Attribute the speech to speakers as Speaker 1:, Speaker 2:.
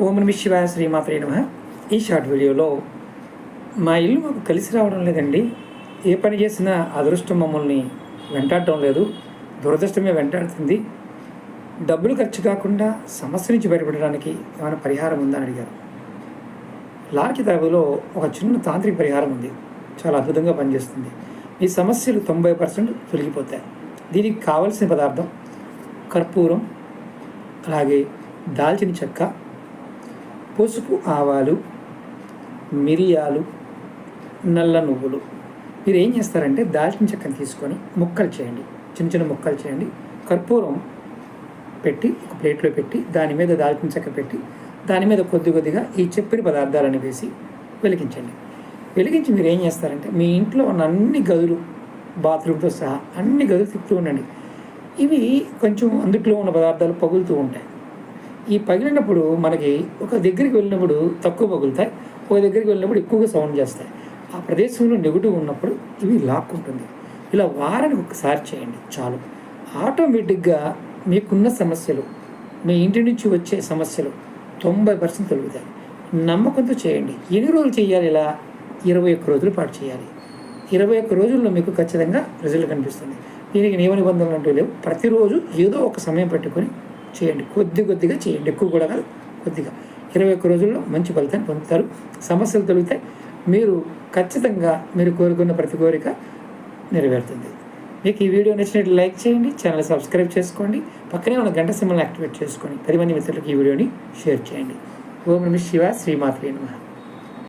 Speaker 1: ఓం నమః శివాయ, శ్రీమాత్రే నమః. ఈ షార్ట్ వీడియోలో మా ఇల్లు మాకు కలిసి రావడం లేదండి. ఏ పని చేసినా అదృష్టం మమ్మల్ని వెంటాడటం లేదు, దురదృష్టమే వెంటాడుతుంది. డబ్బులు ఖర్చు కాకుండా సమస్య నుంచి బయటపడడానికి ఏమైనా పరిహారం ఉందని అడిగారు. లాల్ కితాబులో ఒక చిన్న తాంత్రిక పరిహారం ఉంది, చాలా అద్భుతంగా పనిచేస్తుంది. మీ సమస్యలు 90% తొలగిపోతాయి. దీనికి కావలసిన పదార్థం కర్పూరం, అలాగే దాల్చిన చెక్క, పసుపు, ఆవాలు, మిరియాలు, నల్ల నువ్వులు. మీరు ఏం చేస్తారంటే దాల్చిన చెక్కను తీసుకొని ముక్కలు చేయండి, చిన్న చిన్న ముక్కలు చేయండి. కర్పూరం పెట్టి ఒక ప్లేట్లో పెట్టి దాని మీద దాల్చిన చెక్క పెట్టి దాని మీద కొద్దిగా ఈ చెప్పిన పదార్థాలను వేసి వెలిగించండి. వెలిగించి మీరు ఏం చేస్తారంటే మీ ఇంట్లో ఉన్న అన్ని గదులు, బాత్రూమ్తో సహా అన్ని గదులు తిప్పుతూ ఉండండి. ఇవి కొంచెం అందుట్లో ఉన్న పదార్థాలు పగులుతూ ఉంటాయి. ఈ పగిలినప్పుడు మనకి ఒక దగ్గరికి వెళ్ళినప్పుడు తక్కువ పగులుతాయి, ఒక దగ్గరికి వెళ్ళినప్పుడు ఎక్కువగా సౌండ్ చేస్తాయి. ఆ ప్రదేశంలో నెగిటివ్ ఉన్నప్పుడు ఇవి లాక్కుంటుంది. ఇలా వారానికి ఒకసారి చేయండి చాలు. ఆటోమేటిక్గా మీకున్న సమస్యలు, మీ ఇంటి నుంచి వచ్చే సమస్యలు 90% తొలుగుతాయి. నమ్మకంతో చేయండి. ఎన్ని రోజులు చేయాలి? ఇలా 21 రోజుల పాటు చేయాలి. 21 రోజుల్లో మీకు ఖచ్చితంగా రిజల్ట్ కనిపిస్తుంది. దీనికి నియమ నిబంధనలు అంటూ లేవు. ప్రతిరోజు ఏదో ఒక సమయం పెట్టుకొని చేయండి. కొద్దిగా చేయండి, ఎక్కువ కూడా కాదు, కొద్దిగా. 21 రోజుల్లో మంచి ఫలితాన్ని పొందుతారు. సమస్యలు తొలుగుతాయి. మీరు ఖచ్చితంగా మీరు కోరుకున్న ప్రతి కోరిక నెరవేరుతుంది. మీకు ఈ వీడియో నచ్చినట్లు లైక్ చేయండి, ఛానల్ సబ్స్క్రైబ్ చేసుకోండి, పక్కనే ఉన్న గంట సింబల్ని యాక్టివేట్ చేసుకొని 10 మంది మిత్రులకు ఈ వీడియోని షేర్ చేయండి. ఓం నమః శివాయ, శ్రీమాత్రే నమః.